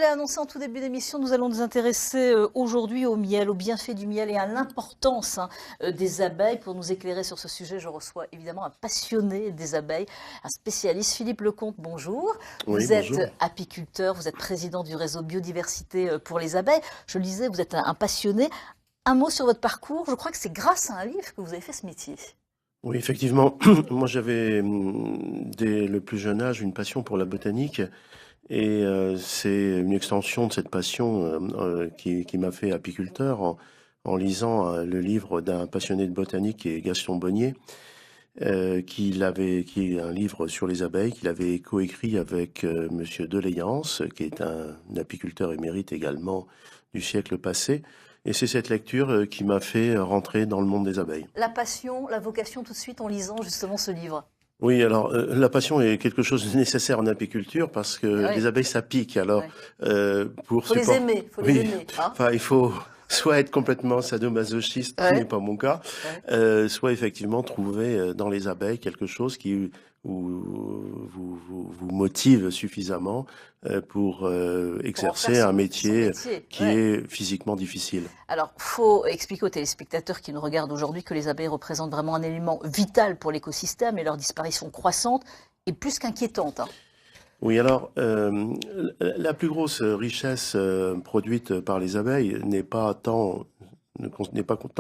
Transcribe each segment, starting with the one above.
annoncé en tout début d'émission, nous allons nous intéresser aujourd'hui au miel, aux bienfaits du miel et à l'importance des abeilles. Pour nous éclairer sur ce sujet, je reçois évidemment un passionné des abeilles, un spécialiste, Philippe Lecomte. Bonjour. Oui, Vous bonjour. êtes apiculteur, vous êtes président du réseau Biodiversité pour les abeilles. Je le disais, vous êtes un passionné. Un mot sur votre parcours. Je crois que c'est grâce à un livre que vous avez fait ce métier. Oui, effectivement, moi j'avais dès le plus jeune âge une passion pour la botanique et c'est une extension de cette passion qui m'a fait apiculteur en lisant le livre d'un passionné de botanique qui est Gaston Bonnier, qui est un livre sur les abeilles qu'il avait coécrit avec Monsieur Delayance, qui est un apiculteur émérite également du siècle passé. Et c'est cette lecture qui m'a fait rentrer dans le monde des abeilles. La passion, la vocation tout de suite en lisant justement ce livre. Oui, alors la passion est quelque chose de nécessaire en apiculture parce que Oui. les abeilles ça pique. Alors pour faut les aimer, faut les aimer. Hein, enfin il faut soit être complètement sadomasochiste, ce qui n'est pas mon cas, soit effectivement trouver dans les abeilles quelque chose qui vous motive suffisamment pour exercer un métier qui est physiquement difficile. Alors, faut expliquer aux téléspectateurs qui nous regardent aujourd'hui que les abeilles représentent vraiment un élément vital pour l'écosystème et leur disparition croissante est plus qu'inquiétante. Hein. Oui, alors la plus grosse richesse produite par les abeilles n'est pas tant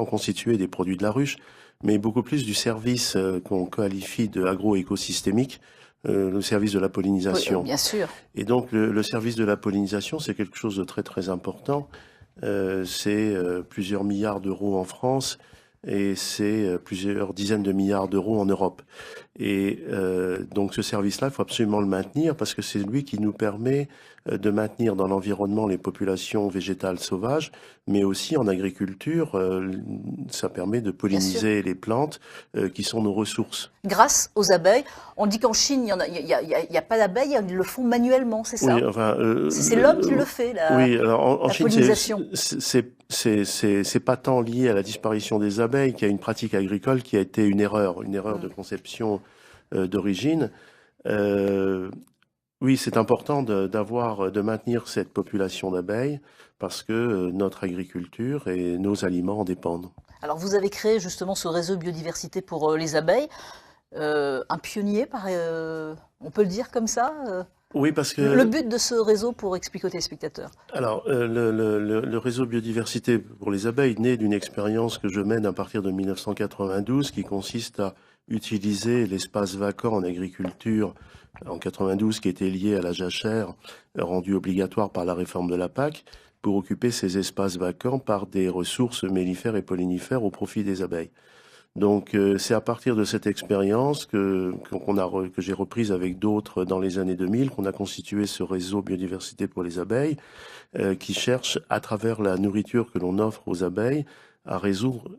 constituée des produits de la ruche, mais beaucoup plus du service qu'on qualifie de agro-écosystémique, le service de la pollinisation. Oui, bien sûr. Et donc le service de la pollinisation, c'est quelque chose de très très important. C'est plusieurs milliards d'euros en France et c'est plusieurs dizaines de milliards d'euros en Europe. Et donc ce service-là, il faut absolument le maintenir parce que c'est lui qui nous permet de maintenir dans l'environnement les populations végétales sauvages, mais aussi en agriculture, ça permet de polliniser les plantes qui sont nos ressources. Grâce aux abeilles, on dit qu'en Chine, il y a pas d'abeilles, ils le font manuellement, c'est ça? Oui, enfin, c'est l'homme qui le fait, oui, alors en Chine, pollinisation. C'est pas tant lié à la disparition des abeilles qu'il y a une pratique agricole qui a été une erreur de conception d'origine. Oui, c'est important de maintenir cette population d'abeilles parce que notre agriculture et nos aliments en dépendent. Alors vous avez créé justement ce réseau biodiversité pour les abeilles, un pionnier, on peut le dire comme ça Oui, parce que le but de ce réseau, pour expliquer aux téléspectateurs. Alors, le réseau biodiversité pour les abeilles naît d'une expérience que je mène à partir de 1992 qui consiste à utiliser l'espace vacant en agriculture en 92 qui était lié à la jachère rendue obligatoire par la réforme de la PAC pour occuper ces espaces vacants par des ressources mellifères et pollinifères au profit des abeilles. Donc c'est à partir de cette expérience que j'ai reprise avec d'autres dans les années 2000 qu'on a constitué ce réseau biodiversité pour les abeilles qui cherche à travers la nourriture que l'on offre aux abeilles à résoudre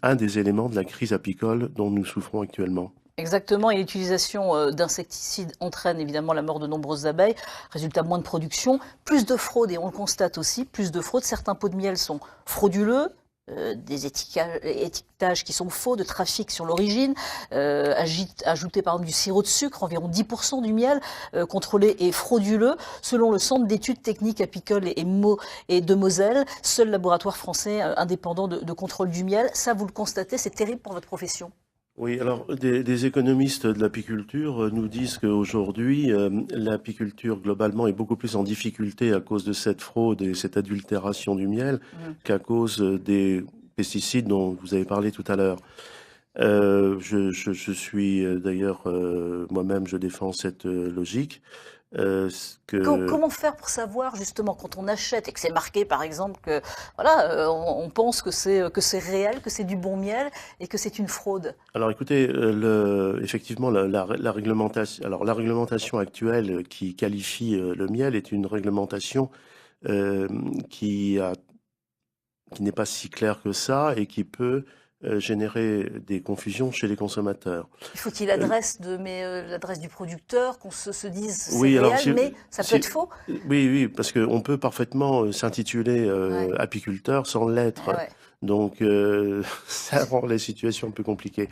un des éléments de la crise apicole dont nous souffrons actuellement. Exactement, et l'utilisation d'insecticides entraîne évidemment la mort de nombreuses abeilles, résultat moins de production, plus de fraude, et on le constate aussi, plus de fraude. Certains pots de miel sont frauduleux, des étiquetages qui sont faux, de trafic sur l'origine, ajouter par exemple du sirop de sucre, environ 10% du miel contrôlé est frauduleux. Selon le Centre d'études techniques apicoles et de Moselle, seul laboratoire français indépendant de contrôle du miel. Ça, vous le constatez, c'est terrible pour votre profession. Oui, alors des économistes de l'apiculture nous disent qu'aujourd'hui, l'apiculture globalement est beaucoup plus en difficulté à cause de cette fraude et cette adultération du miel qu'à cause des pesticides dont vous avez parlé tout à l'heure. Je suis d'ailleurs, moi-même, je défends cette logique. Comment faire pour savoir justement quand on achète et que c'est marqué par exemple que voilà on pense que c'est réel, que c'est du bon miel et que c'est une fraude? Alors écoutez, effectivement la réglementation, alors la réglementation actuelle qui qualifie le miel est une réglementation qui n'est pas si claire que ça et qui peut générer des confusions chez les consommateurs. Il faut qu'il y ait l'adresse l'adresse du producteur, qu'on se dise c'est oui, réel, alors, mais ça peut être faux. Oui, parce qu'on peut parfaitement s'intituler apiculteur sans l'être. Donc, ça rend la situation un peu compliquée.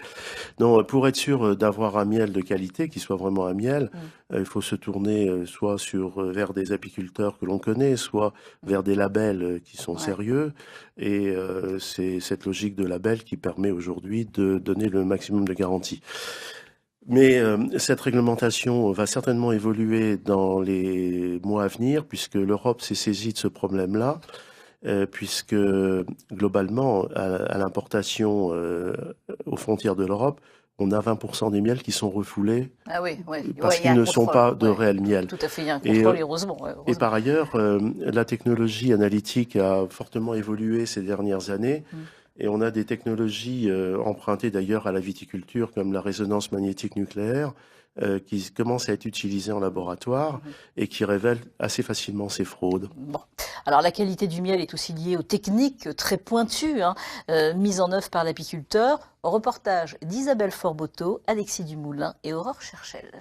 Non, pour être sûr d'avoir un miel de qualité, qui soit vraiment un miel, il faut se tourner soit vers des apiculteurs que l'on connaît, soit vers des labels qui sont sérieux. Et c'est cette logique de label qui permet aujourd'hui de donner le maximum de garantie. Mais cette réglementation va certainement évoluer dans les mois à venir, puisque l'Europe s'est saisie de ce problème-là. Puisque globalement, à l'importation aux frontières de l'Europe, on a 20% des miels qui sont refoulés parce qu'ils ne sont pas de réels miels. Tout à fait, il y a un contrôle, heureusement. Et par ailleurs, la technologie analytique a fortement évolué ces dernières années. Et on a des technologies empruntées d'ailleurs à la viticulture, comme la résonance magnétique nucléaire, qui commencent à être utilisées en laboratoire et qui révèlent assez facilement ces fraudes. Bon. Alors la qualité du miel est aussi liée aux techniques très pointues mises en œuvre par l'apiculteur. Reportage d'Isabelle Forboto, Alexis Dumoulin et Aurore Cherchel.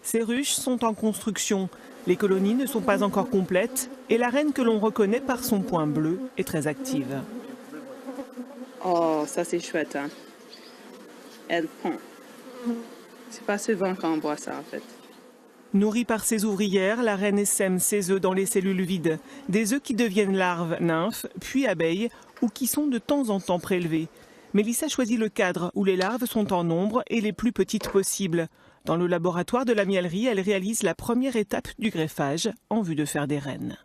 Ces ruches sont en construction. Les colonies ne sont pas encore complètes et la reine que l'on reconnaît par son point bleu est très active. Oh, ça c'est chouette, hein. Elle pond. C'est pas souvent qu'on voit ça en fait. Nourrie par ses ouvrières, la reine sème ses œufs dans les cellules vides. Des œufs qui deviennent larves, nymphes, puis abeilles ou qui sont de temps en temps prélevés. Mélissa choisit le cadre où les larves sont en nombre et les plus petites possibles. Dans le laboratoire de la mielerie, elle réalise la première étape du greffage en vue de faire des reines.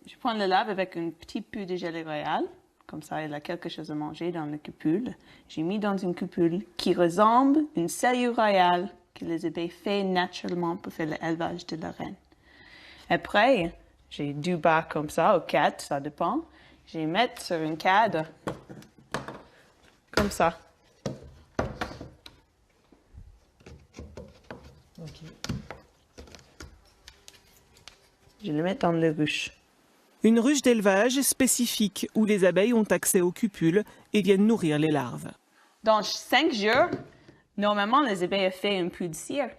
Je prends le larve avec une petite peu de gelée royale. Comme ça, elle a quelque chose à manger dans la cupule. J'ai mis dans une cupule qui ressemble à une cellule royale que les abeilles font naturellement pour faire l'élevage de la reine. Après, j'ai 2 barres comme ça, ou 4, ça dépend. Je vais mettre sur un cadre, comme ça. Je le mets dans la ruche. Une ruche d'élevage spécifique où les abeilles ont accès aux cupules et viennent nourrir les larves. Dans 5 jours, normalement, les abeilles font un peu de cire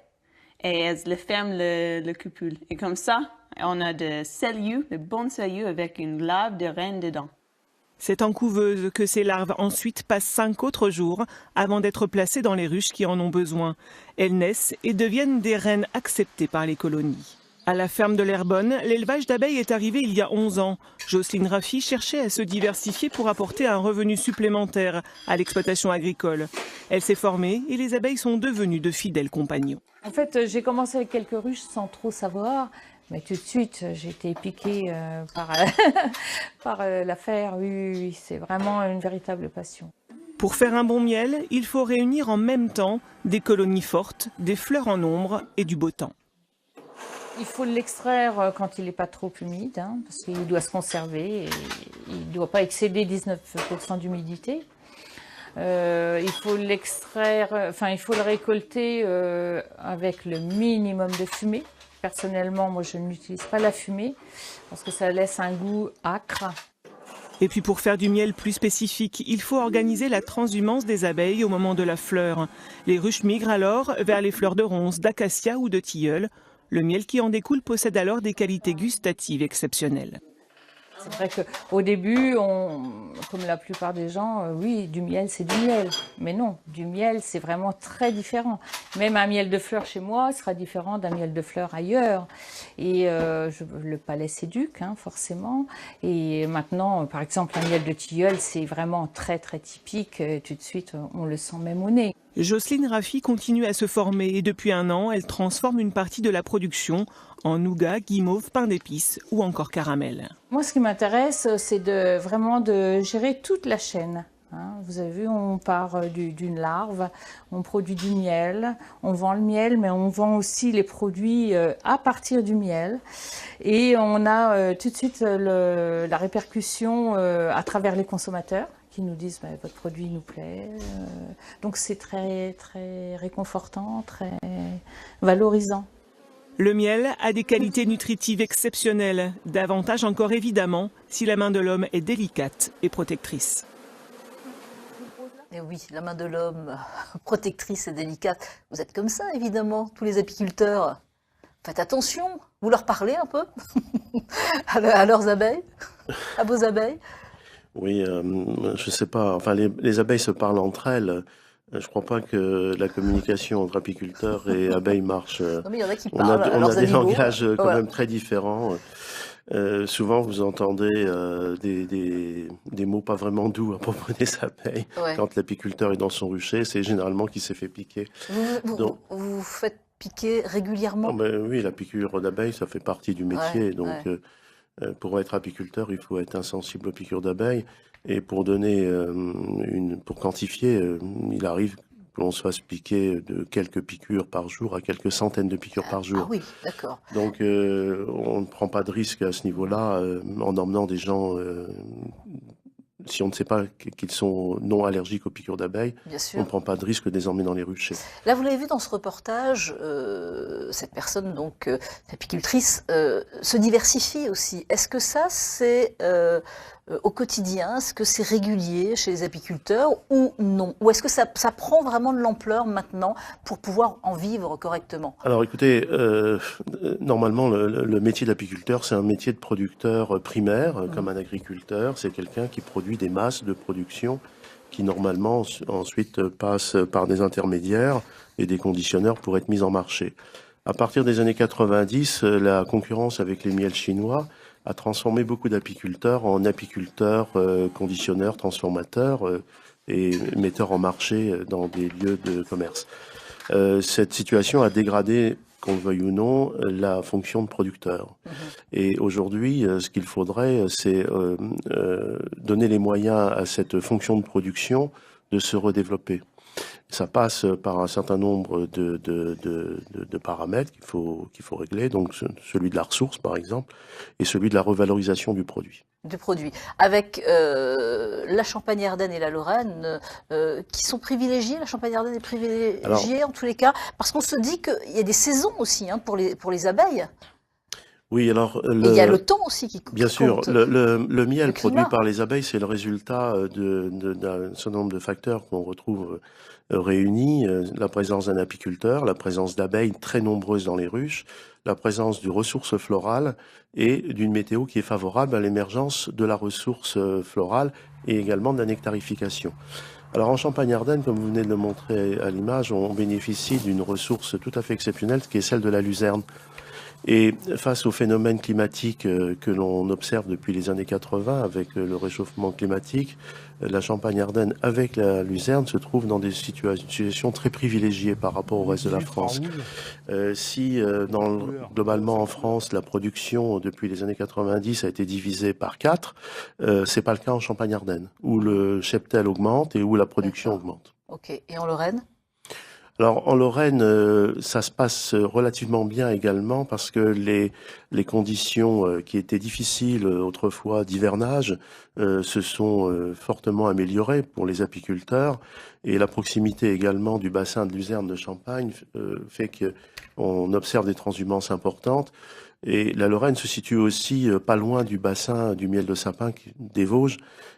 et elles le ferment le cupule. Et comme ça, on a de bonnes cellules avec une larve de reine dedans. C'est en couveuse que ces larves ensuite passent 5 autres jours avant d'être placées dans les ruches qui en ont besoin. Elles naissent et deviennent des reines acceptées par les colonies. À la ferme de l'Herbonne, l'élevage d'abeilles est arrivé il y a 11 ans. Jocelyne Raffi cherchait à se diversifier pour apporter un revenu supplémentaire à l'exploitation agricole. Elle s'est formée et les abeilles sont devenues de fidèles compagnons. En fait, j'ai commencé avec quelques ruches sans trop savoir, mais tout de suite, j'ai été piquée par l'affaire. Oui, c'est vraiment une véritable passion. Pour faire un bon miel, il faut réunir en même temps des colonies fortes, des fleurs en nombre et du beau temps. Il faut l'extraire quand il n'est pas trop humide, parce qu'il doit se conserver et il ne doit pas excéder 19% d'humidité. Il faut l'extraire, il faut le récolter avec le minimum de fumée. Personnellement, moi je n'utilise pas la fumée parce que ça laisse un goût âcre. Et puis pour faire du miel plus spécifique, il faut organiser la transhumance des abeilles au moment de la fleur. Les ruches migrent alors vers les fleurs de ronce, d'acacia ou de tilleul. Le miel qui en découle possède alors des qualités gustatives exceptionnelles. C'est vrai qu'au début, comme la plupart des gens, oui, du miel, c'est du miel. Mais non, du miel, c'est vraiment très différent. Même un miel de fleurs chez moi sera différent d'un miel de fleurs ailleurs. Et le palais s'éduque, forcément. Et maintenant, par exemple, un miel de tilleul, c'est vraiment très, très typique. Tout de suite, on le sent même au nez. Jocelyne Raffi continue à se former et depuis 1 an, elle transforme une partie de la production en nougat, guimauve, pain d'épices ou encore caramel. Moi, ce qui m'intéresse, c'est vraiment de gérer toute la chaîne. Vous avez vu, on part d'une larve, on produit du miel, on vend le miel, mais on vend aussi les produits à partir du miel. Et on a tout de suite la répercussion à travers les consommateurs qui nous disent votre produit nous plaît. Donc c'est très, très réconfortant, très valorisant. Le miel a des qualités nutritives exceptionnelles, davantage encore évidemment si la main de l'homme est délicate et protectrice. Et oui, la main de l'homme, protectrice et délicate. Vous êtes comme ça, évidemment, tous les apiculteurs. Faites attention, vous leur parlez un peu à leurs abeilles, à vos abeilles. Oui, je sais pas. Enfin, les abeilles se parlent entre elles. Je crois pas que la communication entre apiculteurs et abeilles marche. Non, mais il y en a qui On a, parlent à on a leurs des animaux. langages quand Voilà. même très différents. Souvent, vous entendez des mots pas vraiment doux à propos des abeilles. Ouais. Quand l'apiculteur est dans son rucher, c'est généralement qu'il s'est fait piquer. Donc, Vous faites piquer régulièrement? oui, la piqûre d'abeille, ça fait partie du métier. Ouais, Donc, ouais. pour être apiculteur, il faut être insensible aux piqûres d'abeilles. Et pour donner pour quantifier, il arrive que l'on se fasse piquer de quelques piqûres par jour à quelques centaines de piqûres par Ah jour. oui, d'accord. Donc, on ne prend pas de risque à ce niveau-là en emmenant des gens, si on ne sait pas qu'ils sont non allergiques aux piqûres d'abeilles, Bien on sûr. ne prend pas de risque de les emmener dans les ruchers. Là, vous l'avez vu dans ce reportage, cette personne, donc apicultrice, se diversifie aussi. Est-ce que ça, c'est au quotidien? Est-ce que c'est régulier chez les apiculteurs ou non? Ou est-ce que ça prend vraiment de l'ampleur maintenant pour pouvoir en vivre correctement? Alors écoutez, normalement le métier d'apiculteur, c'est un métier de producteur primaire, comme un agriculteur. C'est quelqu'un qui produit des masses de production qui normalement ensuite passent par des intermédiaires et des conditionneurs pour être mis en marché. À partir des années 90, la concurrence avec les miels chinois a transformé beaucoup d'apiculteurs en apiculteurs, conditionneurs, transformateurs et metteurs en marché dans des lieux de commerce. Cette situation a dégradé, qu'on le veuille ou non, la fonction de producteur. Et aujourd'hui, ce qu'il faudrait, c'est donner les moyens à cette fonction de production de se redévelopper. Ça passe par un certain nombre de paramètres qu'il faut régler, donc celui de la ressource par exemple, et celui de la revalorisation du produit. Du produit. Avec la Champagne-Ardenne et la Lorraine, qui sont privilégiées, la Champagne-Ardenne est privilégiée en tous les cas, parce qu'on se dit qu'il y a des saisons aussi pour les abeilles. Oui, alors Et il y a le temps aussi qui compte. bien sûr, le miel produit climat. par les abeilles, c'est le résultat d'un certain nombre de facteurs qu'on retrouve réunis, la présence d'un apiculteur, la présence d'abeilles très nombreuses dans les ruches, la présence de ressources florales et d'une météo qui est favorable à l'émergence de la ressource florale et également de la nectarification. Alors en Champagne-Ardenne, comme vous venez de le montrer à l'image, on bénéficie d'une ressource tout à fait exceptionnelle qui est celle de la luzerne. Et face au phénomène climatique que l'on observe depuis les années 80 avec le réchauffement climatique, la Champagne-Ardenne avec la luzerne se trouve dans des situations très privilégiées par rapport au reste de la France. Globalement en France, la production depuis les années 90 a été divisée par 4, c'est pas le cas en Champagne-Ardenne, où le cheptel augmente et où la production augmente. Ok. Et en Lorraine? Alors en Lorraine, ça se passe relativement bien également parce que les conditions qui étaient difficiles autrefois d'hivernage se sont fortement améliorées pour les apiculteurs et la proximité également du bassin de luzerne de Champagne fait qu'on observe des transhumances importantes. Et la Lorraine se situe aussi pas loin du bassin du miel de sapin des Vosges.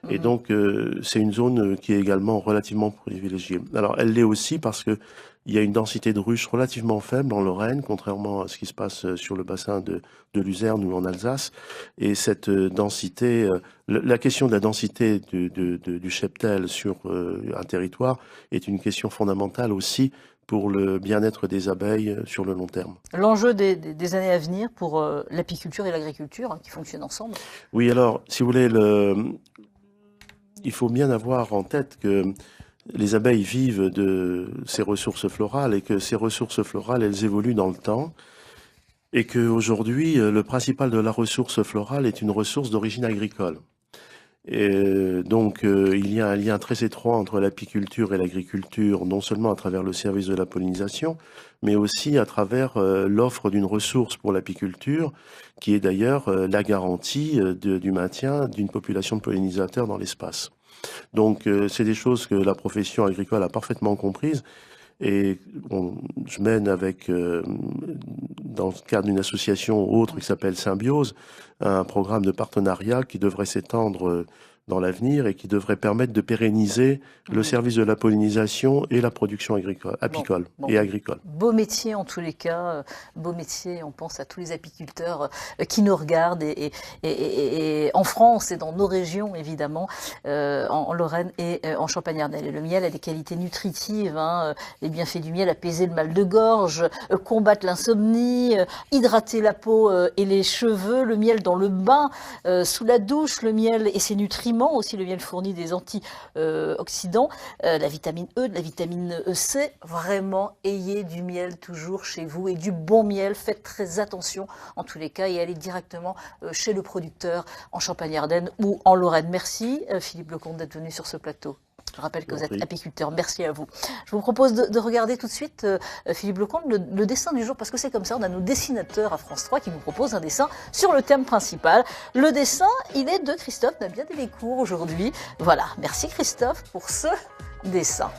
Et donc, c'est une zone qui est également relativement privilégiée. Alors, elle l'est aussi parce que il y a une densité de ruches relativement faible en Lorraine, contrairement à ce qui se passe sur le bassin de Luzerne ou en Alsace. Et cette densité, la question de la densité du cheptel sur un territoire est une question fondamentale aussi pour le bien-être des abeilles sur le long terme. L'enjeu des années à venir pour l'apiculture et l'agriculture qui fonctionnent ensemble. Oui, alors, si vous voulez, il faut bien avoir en tête que les abeilles vivent de ces ressources florales et que ces ressources florales, elles évoluent dans le temps. Et qu'aujourd'hui, le principal de la ressource florale est une ressource d'origine agricole. Et donc, il y a un lien très étroit entre l'apiculture et l'agriculture, non seulement à travers le service de la pollinisation, mais aussi à travers l'offre d'une ressource pour l'apiculture, qui est d'ailleurs la garantie du maintien d'une population de pollinisateurs dans l'espace. Donc, c'est des choses que la profession agricole a parfaitement comprises. Et je mène dans le cadre d'une association autre qui s'appelle Symbiose, un programme de partenariat qui devrait s'étendre dans l'avenir et qui devrait permettre de pérenniser le service de la pollinisation et la production apicole et agricole. Beau métier en tous les cas, beau métier, on pense à tous les apiculteurs qui nous regardent et en France et dans nos régions évidemment, en Lorraine et en Champagne-Ardenne. Et le miel a des qualités nutritives, les bienfaits du miel, apaiser le mal de gorge, combattre l'insomnie, hydrater la peau et les cheveux, le miel dans le bain, sous la douche, le miel et ses nutriments, aussi le miel fournit des antioxydants, la vitamine E, de la vitamine C. Vraiment, ayez du miel toujours chez vous et du bon miel. Faites très attention en tous les cas et allez directement chez le producteur en Champagne-Ardenne ou en Lorraine. Merci Philippe Lecomte d'être venu sur ce plateau. Je rappelle que vous êtes apiculteur. Merci à vous. Je vous propose de regarder tout de suite, Philippe Lecomte, le dessin du jour, parce que c'est comme ça, on a nos dessinateurs à France 3 qui nous proposent un dessin sur le thème principal. Le dessin, il est de Christophe Nabia-Delescourt aujourd'hui. Voilà, merci Christophe pour ce dessin.